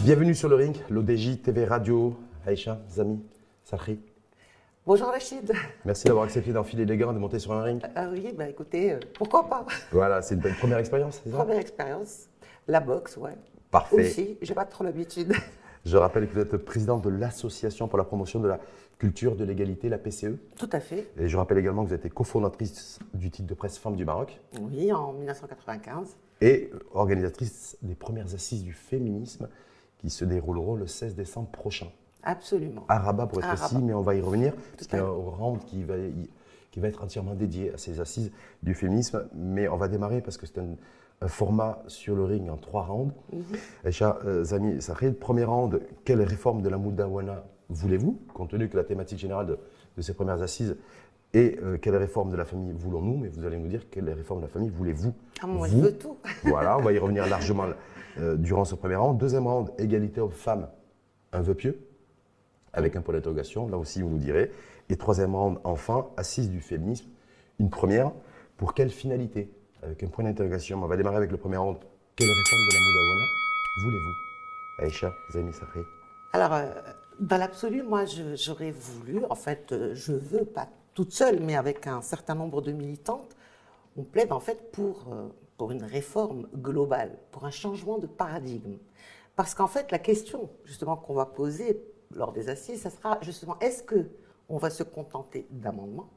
Bienvenue sur le ring, l'ODJ TV Radio. Aïcha, Zami, Sahri. Bonjour Rachid. Merci d'avoir accepté d'enfiler les gants, de monter sur un ring. Ah oui, bah écoutez, pourquoi pas? Voilà, c'est une première expérience, c'est ça? Première expérience. La boxe, ouais. Parfait. Aussi, j'ai pas trop l'habitude. Je rappelle que vous êtes présidente de l'Association pour la promotion de la culture de l'égalité, la PCE. Tout à fait. Et je rappelle également que vous êtes cofondatrice du titre de presse Femme du Maroc. Oui, en 1995. Et organisatrice des premières assises du féminisme qui se dérouleront le 16 décembre prochain. Absolument. À Rabat pour être précis, mais on va y revenir. Parce qu'il y a un round qui va être entièrement dédié à ces assises du féminisme. Mais on va démarrer parce que c'est un format sur le ring en 3 rounds. Aïcha, Zami, Sahri, premier round, quelle réforme de la Moudawana voulez-vous, compte tenu que la thématique générale de ces premières assises est quelle réforme de la famille voulons-nous, mais vous allez nous dire quelle réforme de la famille voulez-vous. Ah, moi, je veux tout. Voilà, on va y revenir largement durant ce premier round. Deuxième round, égalité homme-femme, un vœu pieux, avec un point d'interrogation, là aussi vous nous direz. Et troisième round, enfin, assise du féminisme, une première, pour quelle finalité? Avec un point d'interrogation. On va démarrer avec le premier round. Quelle réforme de la Moudawana voulez-vous? Aïcha, Zami, Sahri. Alors, dans l'absolu, moi, j'aurais voulu, en fait, je veux, pas toute seule, mais avec un certain nombre de militantes, on plaide en fait pour une réforme globale, pour un changement de paradigme. Parce qu'en fait, la question, justement, qu'on va poser lors des assises, ça sera justement, est-ce qu'on va se contenter d'amendements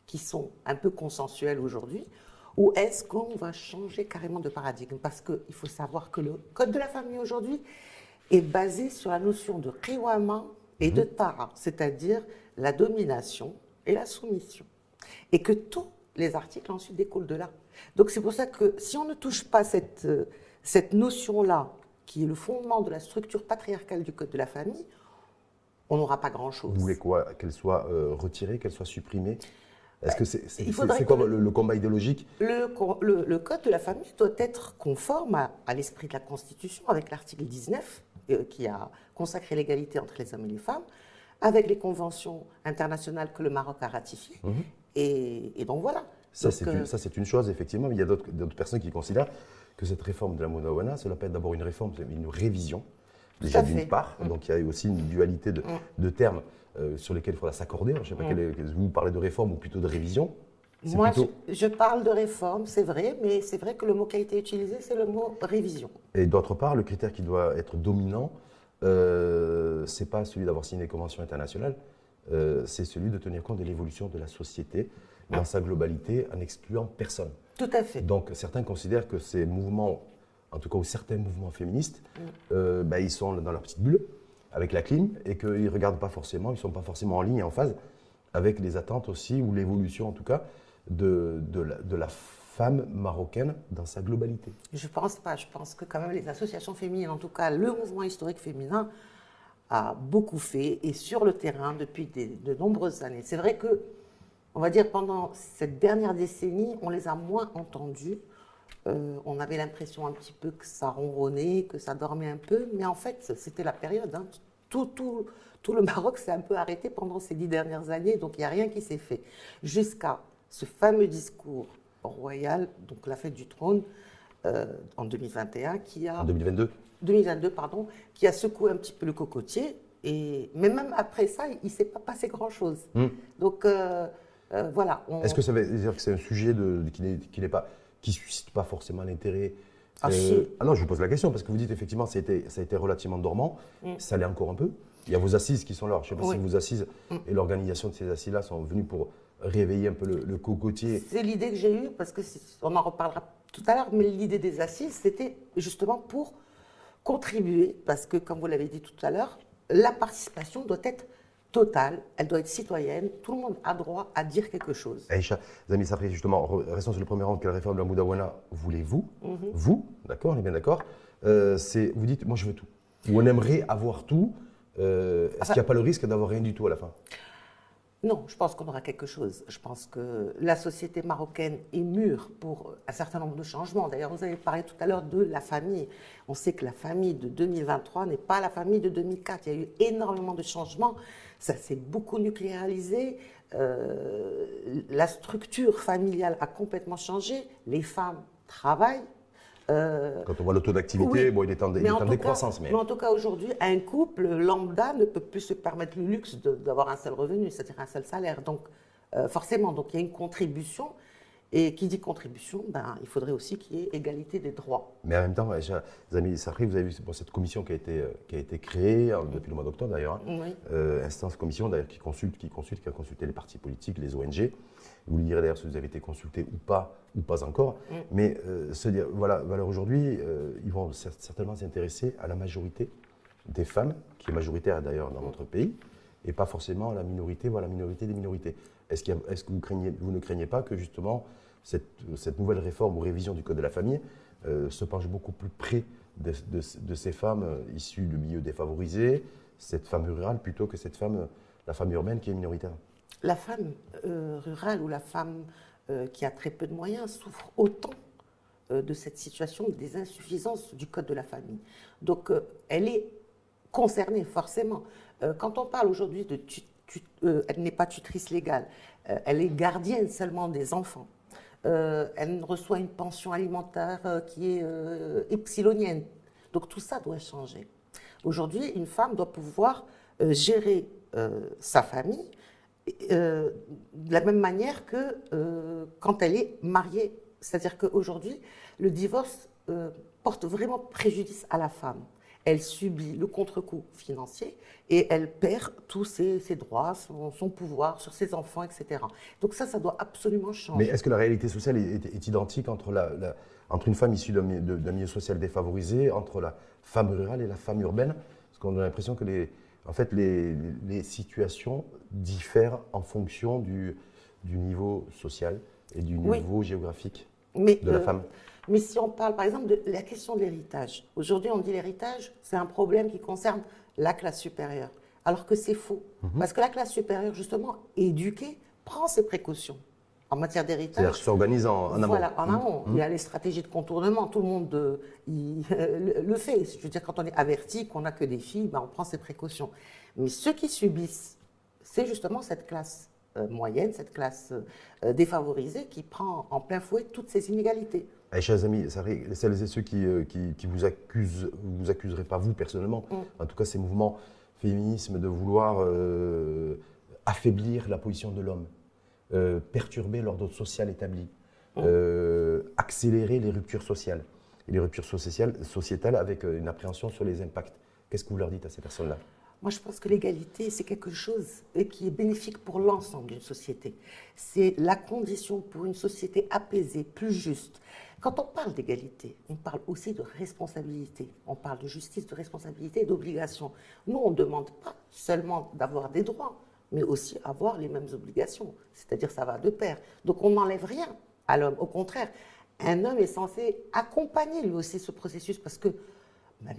qui sont un peu consensuels aujourd'hui, ou est-ce qu'on va changer carrément de paradigme? Parce qu'il faut savoir que le Code de la famille aujourd'hui est basé sur la notion de qiwama et de tara, c'est-à-dire la domination et la soumission. Et que tous les articles ensuite découlent de là. Donc c'est pour ça que si on ne touche pas cette notion-là, qui est le fondement de la structure patriarcale du Code de la famille, on n'aura pas grand-chose. Vous voulez quoi? Qu'elle soit retirée, qu'elle soit supprimée? Est-ce que c'est quoi le combat idéologique? Le Code de la famille doit être conforme à l'esprit de la Constitution, avec l'article 19, qui a consacré l'égalité entre les hommes et les femmes, avec les conventions internationales que le Maroc a ratifiées. Et donc voilà. Ça, c'est une chose, effectivement, mais il y a d'autres personnes qui considèrent que cette réforme de la Moudawana, cela peut être d'abord une réforme, une révision, déjà d'une part. Donc il y a aussi une dualité de termes sur lesquels il faudra s'accorder. Je ne sais pas, vous parlez de réforme ou plutôt de révision? Moi, je parle de réforme, c'est vrai, mais c'est vrai que le mot qui a été utilisé, c'est le mot révision. Et d'autre part, le critère qui doit être dominant, ce n'est pas celui d'avoir signé des conventions internationales, c'est celui de tenir compte de l'évolution de la société dans sa globalité, en excluant personne. Tout à fait. Donc certains considèrent que ces mouvements, en tout cas ou certains mouvements féministes, ils sont dans leur petite bulle, avec la clim, et qu'ils ne regardent pas forcément, ils ne sont pas forcément en ligne et en phase avec les attentes aussi, ou l'évolution en tout cas, de la femme marocaine dans sa globalité. Je ne pense pas. Je pense que quand même les associations féminines, en tout cas le mouvement historique féminin, a beaucoup fait, et sur le terrain depuis de nombreuses années. C'est vrai que, on va dire, pendant cette dernière décennie, on les a moins entendus. On avait l'impression un petit peu que ça ronronnait, que ça dormait un peu, mais en fait, c'était la période. Hein. Tout le Maroc s'est un peu arrêté pendant ces 10 dernières années, donc il n'y a rien qui s'est fait. Jusqu'à ce fameux discours royal, donc la fête du trône, en 2021, En 2022 pardon, qui a secoué un petit peu le cocotier. Mais même après ça, il ne s'est pas passé grand-chose. Donc, voilà. Est-ce que ça veut dire que c'est un sujet qui ne suscite pas forcément l'intérêt? Non, je vous pose la question, parce que vous dites effectivement ça a été relativement dormant, ça l'est encore un peu. Il y a vos assises qui sont là. Je ne sais pas si vos assises et l'organisation de ces assises-là sont venus pour réveiller un peu le cocotier. C'est l'idée que j'ai eue, parce qu'on en reparlera tout à l'heure, mais l'idée des assises, c'était justement pour contribuer, parce que, comme vous l'avez dit tout à l'heure, la participation doit être totale, elle doit être citoyenne, tout le monde a droit à dire quelque chose. Aïcha, Zami Sahri, justement, restons sur le premier rang, quelle réforme de la Moudawana voulez-vous? Vous, d'accord, on est bien d'accord. Vous dites, moi je veux tout. Ou on aimerait avoir tout. Est-ce qu'il n'y a pas le risque d'avoir rien du tout à la fin? Non, je pense qu'on aura quelque chose. Je pense que la société marocaine est mûre pour un certain nombre de changements. D'ailleurs, vous avez parlé tout à l'heure de la famille. On sait que la famille de 2023 n'est pas la famille de 2004. Il y a eu énormément de changements. Ça s'est beaucoup nucléarisé. La structure familiale a complètement changé. Les femmes travaillent. Quand on voit le taux d'activité, Oui, bon, il est en décroissance. Mais en tout cas, aujourd'hui, un couple lambda ne peut plus se permettre le luxe d'avoir un seul revenu, c'est-à-dire un seul salaire. Donc, forcément, donc, il y a une contribution. Et qui dit contribution, ben, il faudrait aussi qu'il y ait égalité des droits. Mais en même temps, Zamily Sarri, vous avez vu cette commission qui a été créée depuis le mois d'octobre d'ailleurs, hein, Oui. instance commission d'ailleurs qui a consulté les partis politiques, les ONG. Vous lui direz d'ailleurs si vous avez été consulté ou pas encore. Mais se dire, voilà aujourd'hui, ils vont certainement s'intéresser à la majorité des femmes, qui est majoritaire d'ailleurs dans notre pays, et pas forcément à la minorité, voilà, la minorité des minorités. Est-ce que vous ne craignez pas que justement cette nouvelle réforme ou révision du Code de la famille se penche beaucoup plus près de ces femmes issues de milieux défavorisés, cette femme rurale, plutôt que la femme urbaine qui est minoritaire? La femme rurale ou la femme qui a très peu de moyens souffre autant de cette situation, des insuffisances du Code de la famille. Donc, elle est concernée forcément. Quand on parle aujourd'hui de elle n'est pas tutrice légale, elle est gardienne seulement des enfants. Elle reçoit une pension alimentaire qui est epsilonienne. Donc tout ça doit changer. Aujourd'hui, une femme doit pouvoir gérer sa famille de la même manière que quand elle est mariée. C'est-à-dire qu'aujourd'hui, le divorce porte vraiment préjudice à la femme. Elle subit le contre-coup financier et elle perd tous ses droits, son pouvoir sur ses enfants, etc. Donc ça doit absolument changer. Mais est-ce que la réalité sociale est identique entre une femme issue d'un milieu social défavorisé, entre la femme rurale et la femme urbaine? Parce qu'on a l'impression que les situations diffèrent en fonction du niveau social et du niveau géographique de la femme. Mais si on parle par exemple de la question de l'héritage, aujourd'hui on dit l'héritage, c'est un problème qui concerne la classe supérieure, alors que c'est faux. Parce que la classe supérieure, justement, éduquée, prend ses précautions en matière d'héritage. C'est-à-dire s'organise en amont. Voilà, en amont. Il y a les stratégies de contournement, tout le monde le fait. Je veux dire, quand on est averti qu'on n'a que des filles, ben, on prend ses précautions. Mais ceux qui subissent, c'est justement cette classe moyenne, cette classe défavorisée qui prend en plein fouet toutes ces inégalités. Chers amis, celles et ceux qui vous accuseraient pas vous personnellement, en tout cas ces mouvements féminisme de vouloir affaiblir la position de l'homme, perturber l'ordre social établi, accélérer les ruptures sociales et les ruptures sociétales avec une appréhension sur les impacts. Qu'est-ce que vous leur dites à ces personnes-là? Moi, je pense que l'égalité, c'est quelque chose qui est bénéfique pour l'ensemble d'une société. C'est la condition pour une société apaisée, plus juste. Quand on parle d'égalité, on parle aussi de responsabilité. On parle de justice, de responsabilité et d'obligation. Nous, on ne demande pas seulement d'avoir des droits, mais aussi avoir les mêmes obligations. C'est-à-dire, ça va de pair. Donc, on n'enlève rien à l'homme. Au contraire, un homme est censé accompagner lui aussi ce processus parce que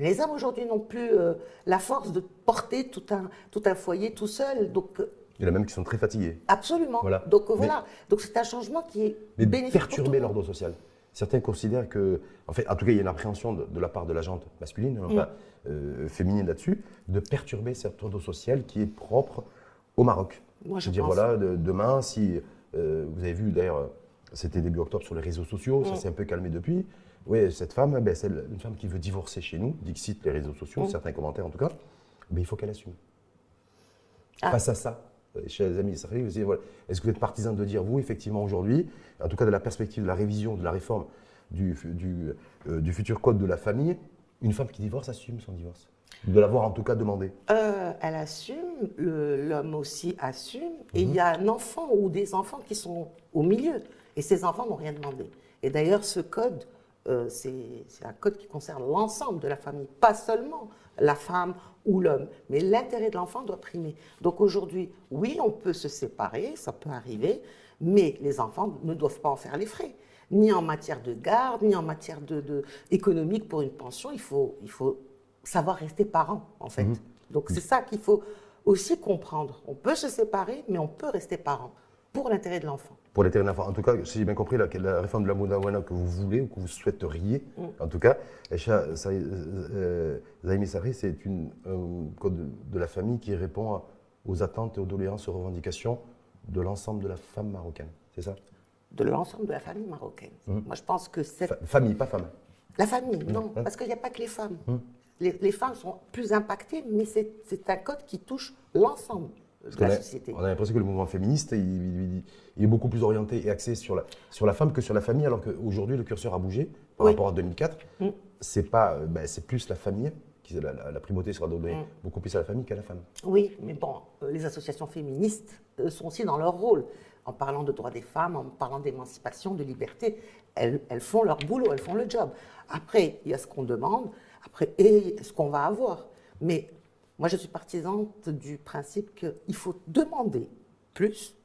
les hommes aujourd'hui n'ont plus la force de porter tout un foyer tout seul. Donc, il y en a même qui sont très fatigués. Absolument. Voilà. Donc voilà. Donc c'est un changement qui est bénéfique pour tout le monde. Perturber l'ordre social. Certains considèrent que, en fait, en tout cas, il y a une appréhension de la part de la gente masculine, non pas féminine là-dessus, de perturber cet ordre social qui est propre au Maroc. Moi, je veux dire, pense. voilà, demain, si vous avez vu d'ailleurs, c'était début octobre sur les réseaux sociaux, ça s'est un peu calmé depuis. Oui, cette femme, c'est une femme qui veut divorcer chez nous, dixit les réseaux sociaux, certains commentaires en tout cas, mais il faut qu'elle assume. Face à ça, chers amis, voilà, est-ce que vous êtes partisan de dire, vous, effectivement, aujourd'hui, en tout cas de la perspective de la révision, de la réforme du futur code de la famille, une femme qui divorce assume son divorce? De l'avoir en tout cas demandé? Elle assume, l'homme aussi assume, et il y a un enfant ou des enfants qui sont au milieu, et ces enfants n'ont rien demandé. Et d'ailleurs, ce code, c'est un code qui concerne l'ensemble de la famille, pas seulement la femme ou l'homme, mais l'intérêt de l'enfant doit primer. Donc aujourd'hui, oui, on peut se séparer, ça peut arriver, mais les enfants ne doivent pas en faire les frais, ni en matière de garde, ni en matière économique pour une pension. Il faut savoir rester parent, en fait. Donc c'est ça qu'il faut aussi comprendre. On peut se séparer, mais on peut rester parent pour l'intérêt de l'enfant. Pour l'intérêt de l'enfant. En tout cas, si j'ai bien compris, la réforme de la Moudawana que vous voulez ou que vous souhaiteriez, en tout cas, Zaïmi Sarri, c'est un code de la famille qui répond aux attentes et aux doléances, aux revendications de l'ensemble de la femme marocaine, c'est ça? De l'ensemble de la famille marocaine. Moi, je pense que c'est... Famille, pas femme. La famille, non, parce qu'il n'y a pas que les femmes. Les femmes sont plus impactées, mais c'est un code qui touche l'ensemble de la société. On a l'impression que le mouvement féministe, il est beaucoup plus orienté et axé sur la femme que sur la famille, alors qu'aujourd'hui, le curseur a bougé par rapport à 2004. C'est plus la famille, la primauté sera donnée beaucoup plus à la famille qu'à la femme. Oui, mais bon, les associations féministes sont aussi dans leur rôle. En parlant de droits des femmes, en parlant d'émancipation, de liberté, elles font leur boulot, elles font le job. Après, il y a ce qu'on demande, après, et ce qu'on va avoir. Mais moi, je suis partisante du principe qu'il faut demander plus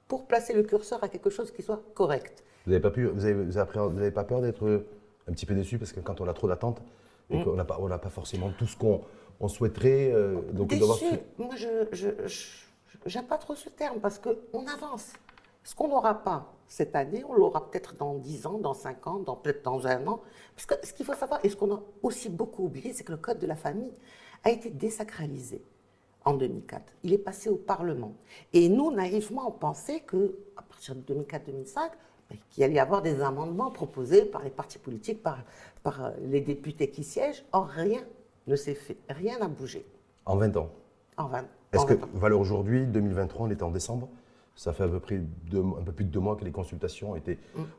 pour placer le curseur à quelque chose qui soit correct. Vous n'avez pas peur d'être un petit peu déçu parce que quand on a trop d'attentes et qu'on n'a pas forcément tout ce qu'on souhaiterait, donc déçu, moi, j'aime pas trop ce terme parce qu'on avance. Ce qu'on n'aura pas cette année, on l'aura peut-être dans 10 ans, dans 5 ans, peut-être dans 1 an. Parce que ce qu'il faut savoir, et ce qu'on a aussi beaucoup oublié, c'est que le Code de la famille a été désacralisé en 2004. Il est passé au Parlement. Et nous, naïvement, on pensait qu'à partir de 2004-2005, qu'il allait y avoir des amendements proposés par les partis politiques, par les députés qui siègent. Or, rien ne s'est fait, rien n'a bougé. En 20 ans. En 20 ans. Est-ce que, valeur aujourd'hui, 2023, on est en décembre, ça fait à peu près un peu plus de 2 mois que les consultations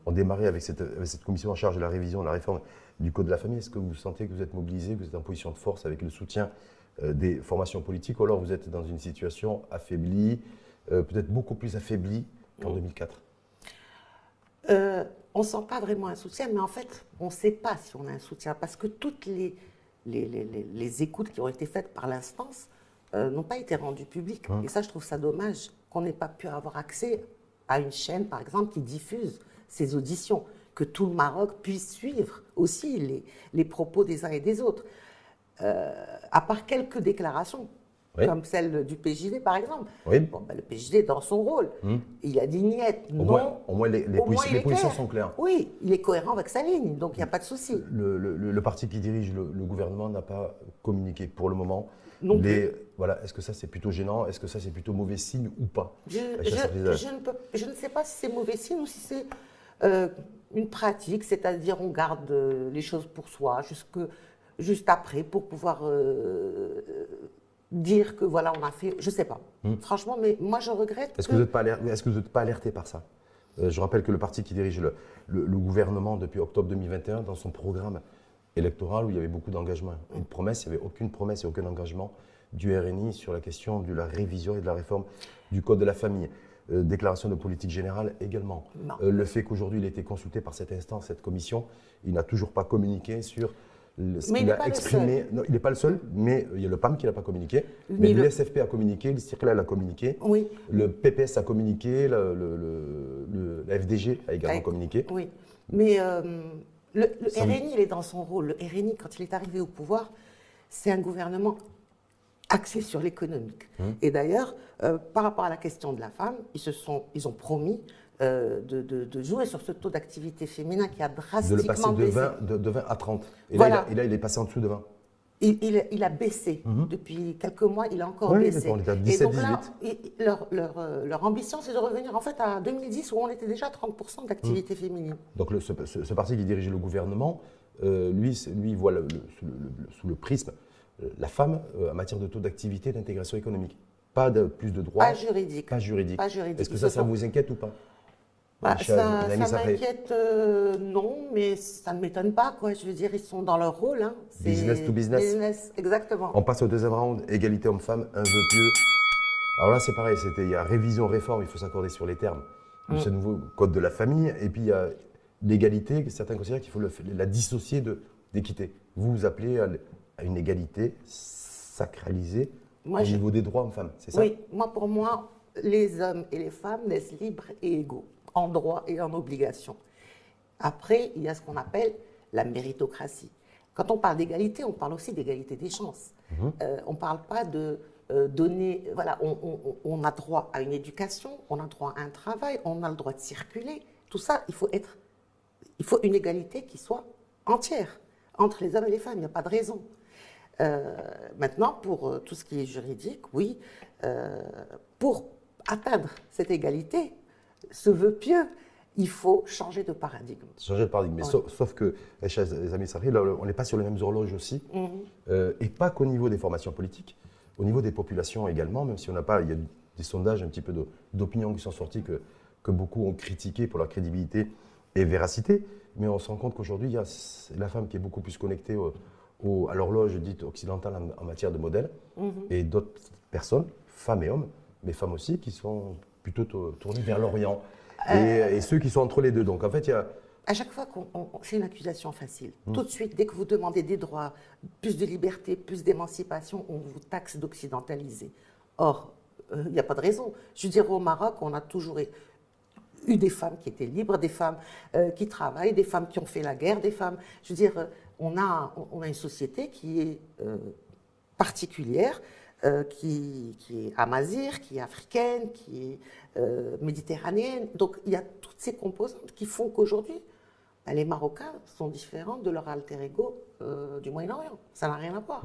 ont démarré avec cette commission en charge de la révision, de la réforme du Code de la famille. Est-ce que vous sentez que vous êtes mobilisé, que vous êtes en position de force avec le soutien des formations politiques, ou alors vous êtes dans une situation affaiblie, peut-être beaucoup plus affaiblie qu'en 2004? On ne sent pas vraiment un soutien, mais en fait, on ne sait pas si on a un soutien, parce que toutes les écoutes qui ont été faites par l'instance n'ont pas été rendues publiques. Et ça, je trouve ça dommage qu'on n'ait pas pu avoir accès à une chaîne, par exemple, qui diffuse ces auditions, que tout le Maroc puisse suivre aussi les propos des uns et des autres. À part quelques déclarations, comme celle du PJD, par exemple. Bon, le PJD, dans son rôle, il a dit niet, non. Au moins, les positions sont claires. Oui, il est cohérent avec sa ligne, donc il n'y a pas de souci. Le parti qui dirige le gouvernement n'a pas communiqué pour le moment. Voilà, est-ce que ça c'est plutôt gênant? Est-ce que ça c'est plutôt mauvais signe ou pas? Je ne sais pas si c'est mauvais signe ou si c'est une pratique, c'est-à-dire on garde les choses pour soi juste après pour pouvoir dire que voilà, on a fait, je ne sais pas. Franchement, mais moi je regrette. Est-ce que vous n'êtes pas alerté par ça? Je rappelle que le parti qui dirige le gouvernement depuis octobre 2021, dans son programme électoral où il y avait beaucoup d'engagements et de promesses, il n'y avait aucune promesse et aucun engagement du RNI sur la question de la révision et de la réforme du Code de la famille. Déclaration de politique générale également. Le fait qu'aujourd'hui il ait été consulté par cette instance, cette commission, il n'a toujours pas communiqué sur ce qu'il a exprimé. Non, il n'est pas le seul, mais il y a le PAM qui n'a pas communiqué. Mais le SFP a communiqué, le CIRCLAL a communiqué, le PPS a communiqué, la FDG a également communiqué. Oui, mais le RNI, il est dans son rôle. Le RNI, quand il est arrivé au pouvoir, c'est un gouvernement axé sur l'économique. Et d'ailleurs, par rapport à la question de la femme, ils ont promis de jouer sur ce taux d'activité féminin qui a drastiquement baissé. De 20 à 30. Et voilà. Là, il est passé en dessous de 20. Il a baissé. Depuis quelques mois, il a encore baissé. On est à 17, et donc là, leur ambition, c'est de revenir en fait à 2010 où on était déjà à 30% d'activité féminine. Donc ce parti qui dirige le gouvernement, lui voit sous le prisme la femme en matière de taux d'activité et d'intégration économique. Pas plus de droits. Pas juridique. Pas juridique. Pas juridique. Est-ce que ça vous inquiète ou pas? Ça m'inquiète, non, mais ça ne m'étonne pas, quoi. Je veux dire, ils sont dans leur rôle. Hein. Business to business. Business, exactement. On passe au deuxième round, égalité homme-femme, un vœu pieux. Alors là, c'est pareil, il y a révision, réforme, il faut s'accorder sur les termes de ce nouveau code de la famille. Et puis, il y a l'égalité, que certains considèrent qu'il faut la dissocier d'équité. Vous appelez à une égalité sacralisée au niveau des droits hommes-femmes, c'est ça? Oui, pour moi, les hommes et les femmes naissent libres et égaux, en droit et en obligation. Après, il y a ce qu'on appelle la méritocratie. Quand on parle d'égalité, on parle aussi d'égalité des chances. On ne parle pas de donner... Voilà, on a droit à une éducation, on a droit à un travail, on a le droit de circuler. Tout ça, il faut une égalité qui soit entière entre les hommes et les femmes. Il n'y a pas de raison. Maintenant, pour tout ce qui est juridique, oui, pour atteindre cette égalité, ce vœu pieux, il faut changer de paradigme. Changer de paradigme. Mais sauf que, les amis Sarri, là, on n'est pas sur les mêmes horloges aussi. Et pas qu'au niveau des formations politiques, au niveau des populations également, même si on n'a pas, il y a des sondages un petit peu d'opinion qui sont sortis que beaucoup ont critiqué pour leur crédibilité et véracité. Mais on se rend compte qu'aujourd'hui, il y a la femme qui est beaucoup plus connectée à l'horloge dite occidentale en matière de modèle, et d'autres personnes, femmes et hommes, mais femmes aussi, qui sont plutôt tournées vers l'Orient. Et ceux qui sont entre les deux. Donc en fait, il y a... À chaque fois c'est une accusation facile. Tout de suite, dès que vous demandez des droits, plus de liberté, plus d'émancipation, on vous taxe d'occidentaliser. Or, il n'y a pas de raison. Je veux dire, au Maroc, on a toujours eu des femmes qui étaient libres, des femmes qui travaillent, des femmes qui ont fait la guerre, des femmes... Je veux dire, on a une société qui est particulière, qui est amazigh, qui est africaine, qui est méditerranéenne. Donc il y a toutes ces composantes qui font qu'aujourd'hui, les Marocains sont différents de leur alter ego du Moyen-Orient. Ça n'a rien à voir.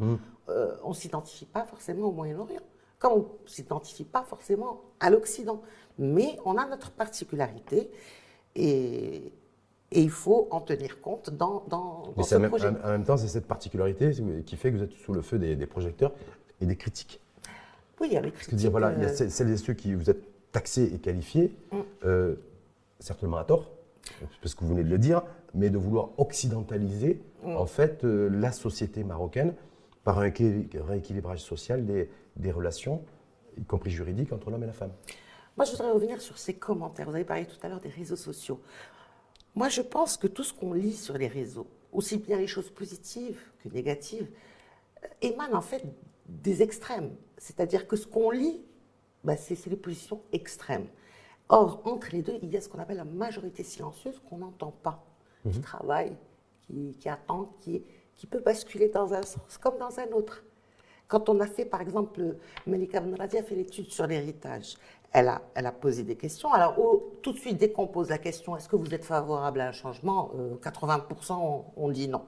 On ne s'identifie pas forcément au Moyen-Orient, comme on ne s'identifie pas forcément à l'Occident. Mais on a notre particularité et il faut en tenir compte dans ce projet. En même temps, c'est cette particularité qui fait que vous êtes sous le feu des projecteurs et des critiques. Oui, avec critiques. Dire, voilà, il y a celles et ceux qui vous êtes taxés et qualifiés, certainement à tort, parce que vous venez de le dire, mais de vouloir occidentaliser en fait la société marocaine par un rééquilibrage social des relations, y compris juridiques, entre l'homme et la femme. Moi, je voudrais revenir sur ces commentaires. Vous avez parlé tout à l'heure des réseaux sociaux. Moi, je pense que tout ce qu'on lit sur les réseaux, aussi bien les choses positives que négatives, émane en fait des extrêmes. C'est-à-dire que ce qu'on lit, c'est les positions extrêmes. Or, entre les deux, il y a ce qu'on appelle la majorité silencieuse qu'on n'entend pas, qui travaille, qui attend, qui peut basculer dans un sens comme dans un autre. Quand on a fait, par exemple, Melika Benradi a fait l'étude sur l'héritage, elle a posé des questions. Alors, tout de suite, dès qu'on pose la question, est-ce que vous êtes favorable à un changement, 80% on dit non.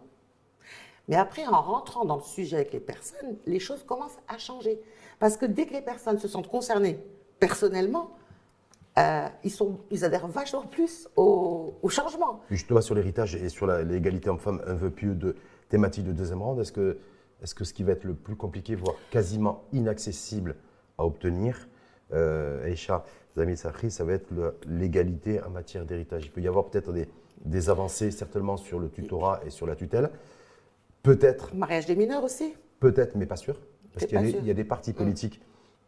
Mais après, en rentrant dans le sujet avec les personnes, les choses commencent à changer. Parce que dès que les personnes se sentent concernées personnellement, ils adhèrent vachement plus au changement. Justement, sur l'héritage et sur l'égalité homme-femme, un vœu pieux de thématique de deuxième round, est-ce que ce qui va être le plus compliqué, voire quasiment inaccessible à obtenir, Aïcha Zamil Sarri, ça va être l'égalité en matière d'héritage. Il peut y avoir peut-être des avancées, certainement sur le tutorat et sur la tutelle. Peut-être. Mariage des mineurs aussi. Peut-être, mais pas sûr. Parce qu'il y a des partis politiques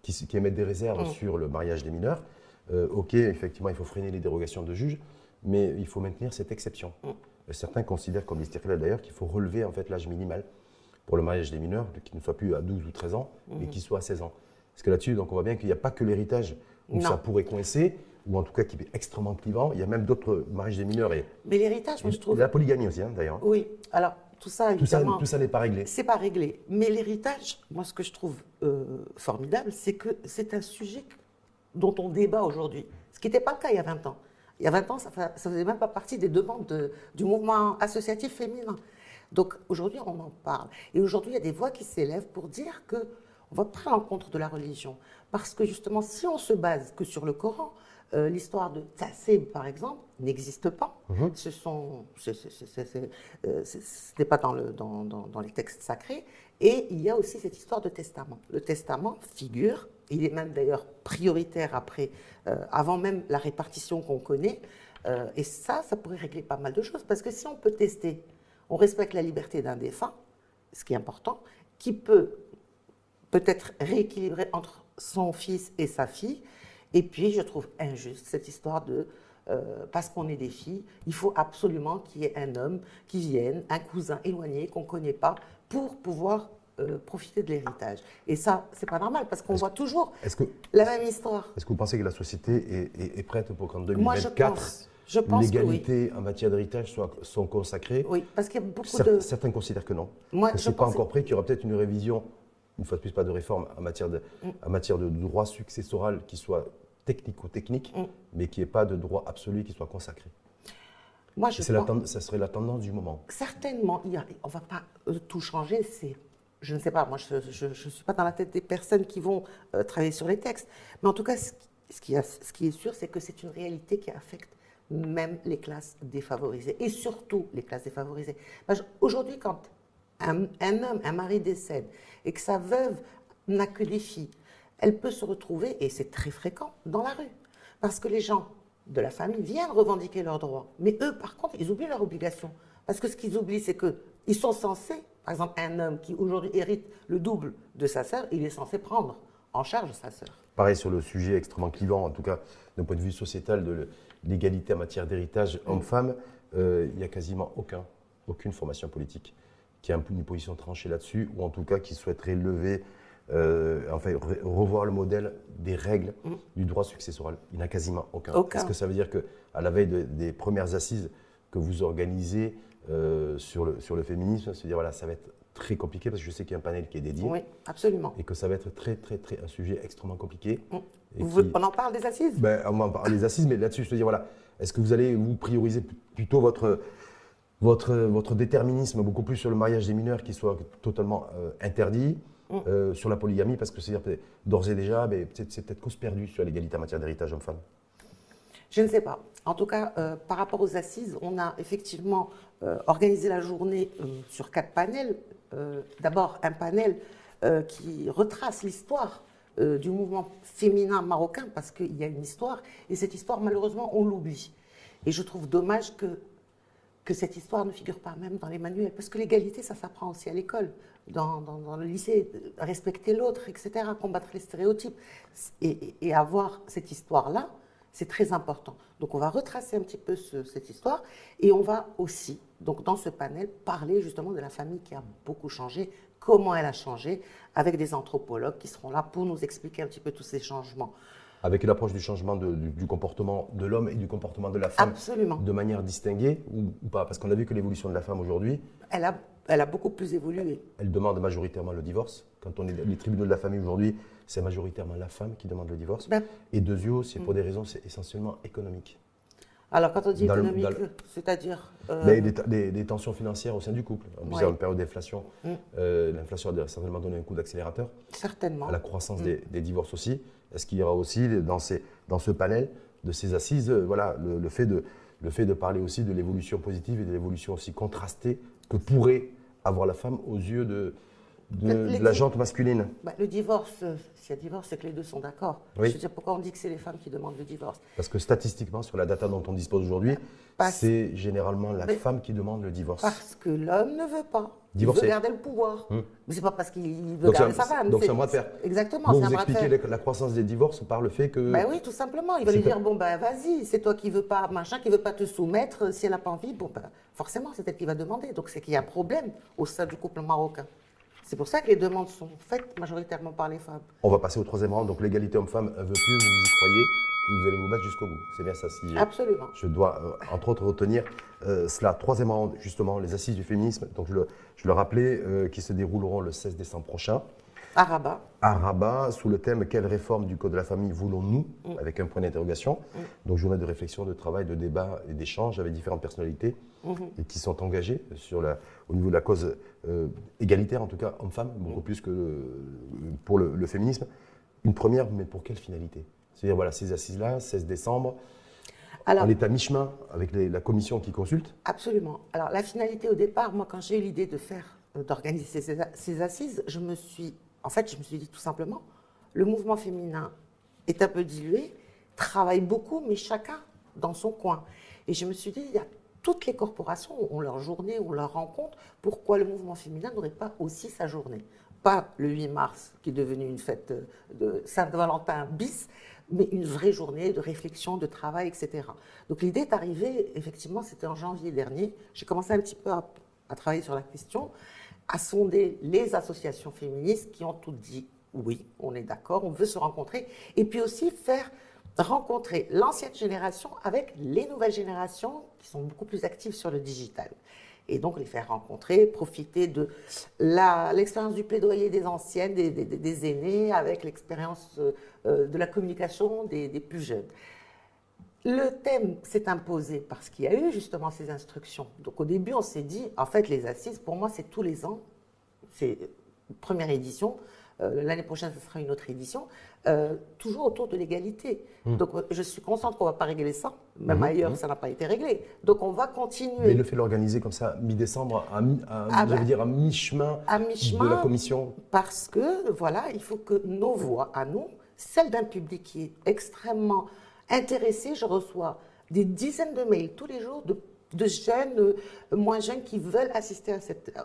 qui émettent des réserves sur le mariage des mineurs. Ok, effectivement, il faut freiner les dérogations de juges, mais il faut maintenir cette exception. Certains considèrent, comme l'Istiqlal d'ailleurs, qu'il faut relever en fait l'âge minimal pour le mariage des mineurs, qui ne soit plus à 12 ou 13 ans, mais qui soit à 16 ans. Parce que là-dessus, donc, on voit bien qu'il n'y a pas que l'héritage où ça pourrait coincer, ou en tout cas qui est extrêmement clivant. Il y a même d'autres mariages des mineurs. Mais l'héritage, moi je trouve... La polygamie aussi, d'ailleurs. Oui, alors tout ça, évidemment... Tout ça n'est pas réglé. C'est pas réglé. Mais l'héritage, moi ce que je trouve formidable, c'est que c'est un sujet dont on débat aujourd'hui. Ce qui n'était pas le cas il y a 20 ans. Il y a 20 ans, ça ne faisait même pas partie des demandes du mouvement associatif féminin. Donc aujourd'hui, on en parle. Et aujourd'hui, il y a des voix qui s'élèvent pour dire qu'on ne va pas à l'encontre de la religion. Parce que justement, si on se base que sur le Coran, l'histoire de Tassé, par exemple, n'existe pas. Ce n'est pas dans les textes sacrés. Et il y a aussi cette histoire de testament. Le testament figure, il est même d'ailleurs prioritaire après, avant même la répartition qu'on connaît. Et ça pourrait régler pas mal de choses. Parce que si on peut tester, on respecte la liberté d'un défunt, ce qui est important, qui peut-être rééquilibrer entre son fils et sa fille. Et puis, je trouve injuste cette histoire de parce qu'on est des filles, il faut absolument qu'il y ait un homme qui vienne, un cousin éloigné qu'on ne connaît pas, pour pouvoir profiter de l'héritage. Et ça, c'est pas normal, parce qu'on voit toujours la même histoire. Est-ce que vous pensez que la société est prête pour qu'en 2024, l'égalité en matière d'héritage soit consacrée? Oui, parce qu'il y a beaucoup Certains considèrent que non. Moi, je ne suis pas encore prêt, qu'il y aura peut-être une révision, une fois de plus, pas de réforme en matière de droit successoral qui soit technique, mais qui n'ait pas de droit absolu qui soit consacré. Moi, ça serait la tendance du moment. Certainement, on ne va pas tout changer. Je ne sais pas, moi je ne suis pas dans la tête des personnes qui vont travailler sur les textes. Mais en tout cas, ce qui est sûr, c'est que c'est une réalité qui affecte même les classes défavorisées, et surtout les classes défavorisées. Aujourd'hui, quand un homme, un mari décède, et que sa veuve n'a que des filles, elle peut se retrouver, et c'est très fréquent, dans la rue. Parce que les gens de la famille viennent revendiquer leurs droits. Mais eux, par contre, ils oublient leurs obligations. Parce que ce qu'ils oublient, c'est qu'ils sont censés, par exemple, un homme qui aujourd'hui hérite le double de sa sœur, il est censé prendre en charge sa sœur. Pareil sur le sujet extrêmement clivant, en tout cas d'un point de vue sociétal, de l'égalité en matière d'héritage homme-femme, il n'y a quasiment aucune formation politique qui a une position tranchée là-dessus, ou en tout cas qui souhaiterait lever, revoir le modèle des règles du droit successoral. Il n'y en a quasiment aucun. Est-ce que ça veut dire qu'à la veille des premières assises que vous organisez sur le féminisme, se dire voilà, ça va être très compliqué, parce que je sais qu'il y a un panel qui est dédié. Oui, absolument. Et que ça va être un sujet extrêmement compliqué. On en parle des assises? On en parle des assises, mais là-dessus, je te dis, voilà, est-ce que vous allez vous prioriser plutôt votre déterminisme beaucoup plus sur le mariage des mineurs qui soit totalement interdit, sur la polygamie, parce que c'est-à-dire d'ores et déjà, c'est peut-être cause perdue sur l'égalité en matière d'héritage homme-femme? Je ne sais pas. En tout cas, par rapport aux assises, on a effectivement organisé la journée sur 4 panels. D'abord, un panel qui retrace l'histoire du mouvement féminin marocain, parce qu'il y a une histoire, et cette histoire, malheureusement, on l'oublie. Et je trouve dommage que cette histoire ne figure pas même dans les manuels, parce que l'égalité, ça s'apprend aussi à l'école, dans le lycée, respecter l'autre, etc., combattre les stéréotypes. Et avoir cette histoire-là, c'est très important. Donc on va retracer un petit peu cette histoire, et on va aussi, donc dans ce panel, parler justement de la famille qui a beaucoup changé, comment elle a changé, avec des anthropologues qui seront là pour nous expliquer un petit peu tous ces changements. Avec une approche du changement du comportement de l'homme et du comportement de la femme. Absolument. De manière distinguée ou pas? Parce qu'on a vu que l'évolution de la femme aujourd'hui… Elle a beaucoup plus évolué. Elle demande majoritairement le divorce. Quand on est les tribunaux de la famille aujourd'hui, c'est majoritairement la femme qui demande le divorce. Et deuxièmement, c'est pour des raisons essentiellement économiques. Alors, quand on dit économique, c'est-à-dire des tensions financières au sein du couple. En plus, en période d'inflation, l'inflation a certainement donné un coup d'accélérateur. Certainement. À la croissance des divorces aussi. Est-ce qu'il y aura aussi, dans ce panel de ces assises, le fait de parler aussi de l'évolution positive et de l'évolution aussi contrastée que pourrait avoir la femme aux yeux de la gente masculine? Le divorce, s'il y a divorce, c'est que les deux sont d'accord. Oui. Je veux dire, pourquoi on dit que c'est les femmes qui demandent le divorce? Parce que statistiquement, sur la data dont on dispose aujourd'hui, c'est généralement la femme qui demande le divorce. Parce que l'homme ne veut pas. Divorcer. Il veut garder le pouvoir. Mais c'est pas parce qu'il veut garder sa femme. Donc c'est un bras de fer. Exactement. Vous expliquez la croissance des divorces par le fait que… Oui, tout simplement. Il va lui dire, vas-y, c'est toi qui veux pas, qui veut pas te soumettre. Si elle n'a pas envie, forcément, c'est elle qui va demander. Donc c'est qu'il y a un problème au sein du couple marocain. C'est pour ça que les demandes sont faites majoritairement par les femmes. On va passer au troisième rang. Donc l'égalité homme-femme, un vœu pieux, vous y croyez et vous allez vous battre jusqu'au bout. C'est bien ça. Absolument. Je dois, entre autres, retenir cela. Troisième rang, justement, les assises du féminisme. Donc je le rappelais, qui se dérouleront le 16 décembre prochain. À Rabat. À Rabat, sous le thème « Quelle réforme du Code de la famille voulons-nous ?» avec un point d'interrogation. Donc journée de réflexion, de travail, de débat et d'échange avec différentes personnalités et qui sont engagées au niveau de la cause égalitaire, en tout cas homme-femme, beaucoup plus que pour le féminisme. Une première, mais pour quelle finalité? C'est-à-dire, ces assises-là, 16 décembre, on est à mi-chemin avec la commission qui consulte. Absolument. Alors la finalité au départ, moi quand j'ai eu l'idée d'organiser ces assises, je me suis dit tout simplement, le mouvement féminin est un peu dilué, travaille beaucoup, mais chacun dans son coin. Et je me suis dit, il y a toutes les corporations ont leur journée, ont leur rencontre, pourquoi le mouvement féminin n'aurait pas aussi sa journée? Pas le 8 mars, qui est devenu une fête de Saint-Valentin bis, mais une vraie journée de réflexion, de travail, etc. Donc l'idée est arrivée, effectivement, c'était en janvier dernier. J'ai commencé un petit peu à travailler sur la question, à sonder les associations féministes qui ont toutes dit oui, on est d'accord, on veut se rencontrer, et puis aussi faire rencontrer l'ancienne génération avec les nouvelles générations qui sont beaucoup plus actives sur le digital. Et donc les faire rencontrer, profiter de l'expérience du plaidoyer des anciennes, des aînés, avec l'expérience de la communication des plus jeunes. Le thème s'est imposé parce qu'il y a eu justement ces instructions. Donc au début, on s'est dit, en fait, les assises, pour moi, c'est tous les ans, c'est première édition, l'année prochaine, ce sera une autre édition, toujours autour de l'égalité. Donc, je suis consciente qu'on ne va pas régler ça. Même ailleurs, ça n'a pas été réglé. Donc, on va continuer. Mais le fait de l'organiser comme ça, mi-décembre, j'allais dire à mi-chemin de la commission. Parce que, voilà, il faut que nos voix à nous, celles d'un public qui est extrêmement intéressé, je reçois des dizaines de mails tous les jours de jeunes, moins jeunes, qui veulent assister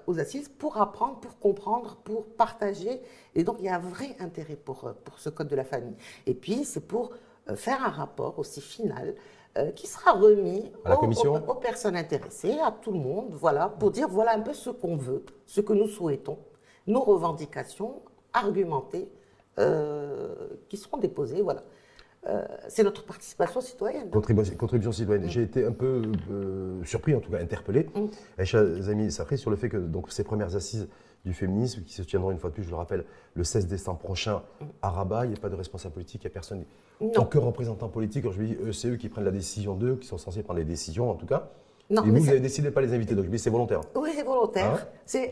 aux assises pour apprendre, pour comprendre, pour partager. Et donc, il y a un vrai intérêt pour ce code de la famille. Et puis, c'est pour faire un rapport aussi final qui sera remis à la commission, aux personnes intéressées, à tout le monde, voilà, pour dire voilà un peu ce qu'on veut, ce que nous souhaitons, nos revendications argumentées qui seront déposées, voilà. C'est notre participation citoyenne. Contribution citoyenne. J'ai été un peu surpris, en tout cas interpellé, Aïcha Zaimi Safri, sur le fait que donc, ces premières assises du féminisme, qui se tiendront une fois de plus, je le rappelle, le 16 décembre prochain à Rabat, il n'y a pas de responsable politique, il n'y a personne, aucun représentant politique. Quand je me dis, c'est eux qui prennent la décision d'eux, qui sont censés prendre les décisions en tout cas. Non, et vous avez décidé de ne pas les inviter, donc je dis c'est volontaire. Oui, c'est volontaire.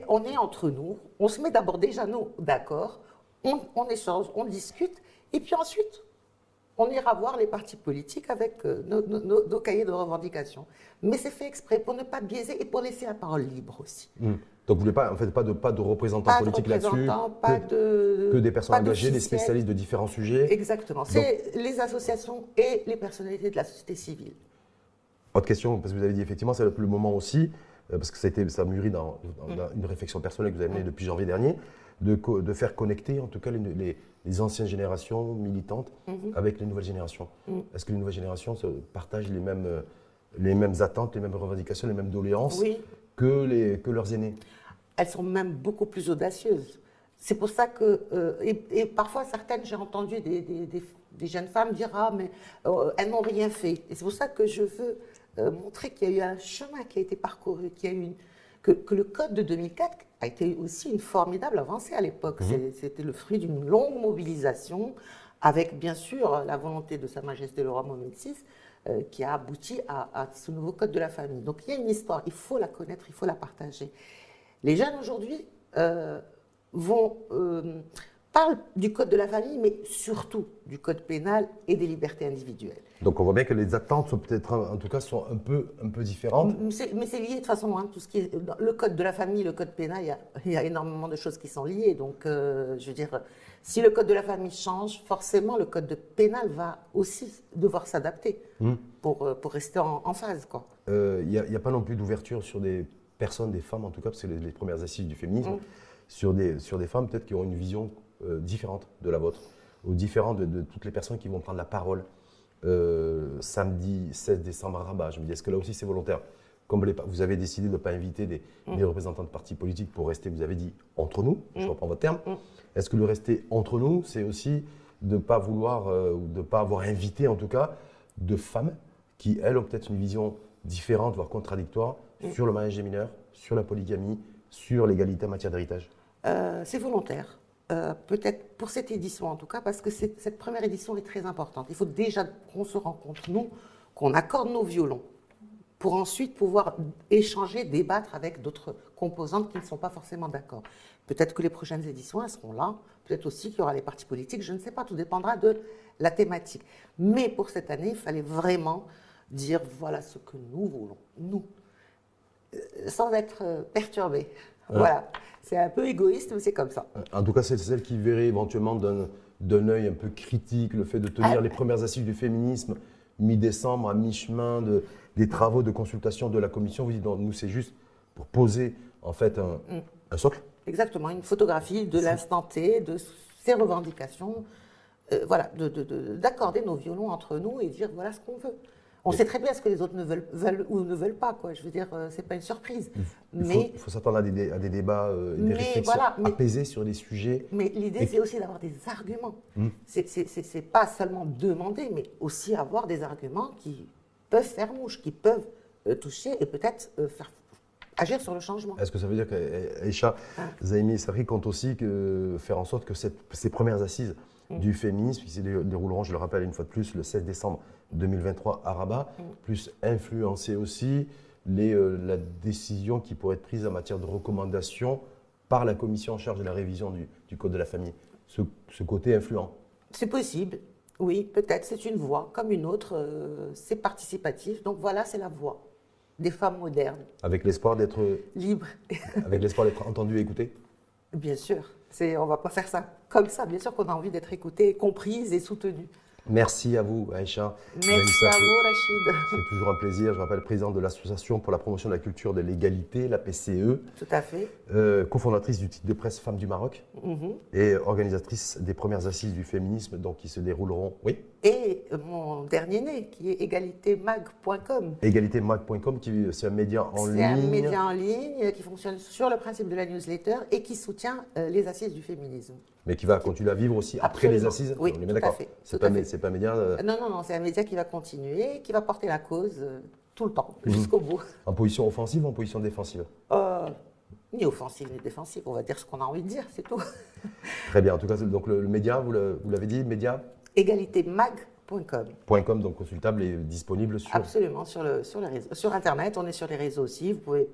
On est entre nous, on se met d'abord déjà nous d'accord, on échange, on discute, et puis ensuite, on ira voir les partis politiques avec nos cahiers de revendications. Mais c'est fait exprès pour ne pas biaiser et pour laisser la parole libre aussi. Donc vous ne voulez pas, en fait, pas de représentants politiques là-dessus, que des personnes engagées, des spécialistes de différents sujets. Exactement. C'est les associations et les personnalités de la société civile. Autre question, parce que vous avez dit effectivement, c'est le moment aussi, parce que ça mûrit dans une réflexion personnelle que vous avez menée depuis janvier dernier, de faire connecter en tout cas les anciennes générations militantes avec les nouvelles générations. Est-ce que les nouvelles générations partagent les mêmes attentes, les mêmes revendications, les mêmes doléances que leurs aînés? Elles sont même beaucoup plus audacieuses. C'est pour ça que, et parfois certaines, j'ai entendu des jeunes femmes dire « Ah, mais elles n'ont rien fait ». Et c'est pour ça que je veux montrer qu'il y a eu un chemin qui a été parcouru, que le code de 2004 a été aussi une formidable avancée à l'époque. C'était le fruit d'une longue mobilisation avec, bien sûr, la volonté de Sa Majesté le Roi Mohamed VI qui a abouti à ce nouveau code de la famille. Donc, il y a une histoire, il faut la connaître, il faut la partager. Les jeunes aujourd'hui parlent du code de la famille, mais surtout du code pénal et des libertés individuelles. Donc on voit bien que les attentes sont peut-être, en tout cas, sont un peu différentes. Mais c'est lié de toute façon, tout ce qui est le code de la famille, le code pénal, il y a énormément de choses qui sont liées. Donc, je veux dire, si le code de la famille change, forcément, le code pénal va aussi devoir s'adapter pour rester en phase, quoi. Il n'y a pas non plus d'ouverture sur des personnes, des femmes en tout cas, parce que les premières assises du féminisme, sur des femmes peut-être qui ont une vision différente de la vôtre, ou différente de toutes les personnes qui vont prendre la parole samedi 16 décembre à Rabat. Je me dis, est-ce que là aussi c'est volontaire? Comme vous avez décidé de ne pas inviter des représentants de partis politiques pour rester, vous avez dit, entre nous, je reprends votre terme, est-ce que le rester entre nous, c'est aussi de ne pas vouloir, ou de ne pas avoir invité en tout cas, de femmes qui, elles, ont peut-être une vision différente, voire contradictoire, sur le mariage des mineurs, sur la polygamie, sur l'égalité en matière d'héritage? C'est volontaire. Peut-être pour cette édition en tout cas, parce que cette première édition est très importante. Il faut déjà qu'on se rencontre, nous, qu'on accorde nos violons, pour ensuite pouvoir échanger, débattre avec d'autres composantes qui ne sont pas forcément d'accord. Peut-être que les prochaines éditions, elles seront là, peut-être aussi qu'il y aura les partis politiques, je ne sais pas, tout dépendra de la thématique. Mais pour cette année, il fallait vraiment dire voilà ce que nous voulons, nous, sans être perturbés. Voilà. C'est un peu égoïste, mais c'est comme ça. En tout cas, c'est celle qui verrait éventuellement d'un œil un peu critique le fait de tenir les premières assises du féminisme mi-décembre, à mi-chemin des travaux de consultation de la commission. Vous dites, non, nous, c'est juste pour poser en fait un socle. Exactement, une photographie de l'instant T, de ses revendications, voilà, d'accorder nos violons entre nous et dire voilà ce qu'on veut. On sait très bien ce que les autres veulent ou ne veulent pas, quoi. Je veux dire, c'est pas une surprise. Il faut s'attendre à des débats, des réflexions apaisées sur des sujets. Mais l'idée, c'est aussi d'avoir des arguments. C'est pas seulement demander, mais aussi avoir des arguments qui peuvent faire mouche, qui peuvent toucher et peut-être agir sur le changement. Est-ce que ça veut dire qu'Aïcha Zaimi Safri compte aussi faire en sorte que ces premières assises du féminisme, qui se dérouleront, je le rappelle une fois de plus, le 16 décembre 2023 à Rabat, plus influencer aussi la décision qui pourrait être prise en matière de recommandation par la commission en charge de la révision du Code de la famille? ce côté influent. C'est possible, oui, peut-être, c'est une voix comme une autre, c'est participatif. Donc voilà, c'est la voix des femmes modernes. Avec l'espoir d'être libres. Avec l'espoir d'être entendues et écoutées. Bien sûr, on ne va pas faire ça comme ça. Bien sûr qu'on a envie d'être écoutées, comprises et soutenues. Merci à vous, Aïcha. Merci à vous, Rachid. C'est toujours un plaisir. Je rappelle, présidente de l'Association pour la promotion de la culture de l'égalité, la PCE. Tout à fait. Cofondatrice du titre de presse Femmes du Maroc et organisatrice des premières assises du féminisme donc, qui se dérouleront. Oui. Et mon dernier né, qui est égalitémag.com. Égalitémag.com, c'est un média en ligne. C'est un média en ligne qui fonctionne sur le principe de la newsletter et qui soutient les assises du féminisme. Mais qui va continuer à vivre aussi après les assises. Oui, on est bien d'accord. C'est pas un média. Non, c'est un média qui va continuer, qui va porter la cause tout le temps, jusqu'au bout. En position offensive ou en position défensive? Ni offensive ni défensive, on va dire ce qu'on a envie de dire, c'est tout. Très bien. En tout cas, donc le média, vous l'avez dit, média égalitémag.com. donc consultable et disponible sur. Absolument, sur Internet, on est sur les réseaux aussi. Vous pouvez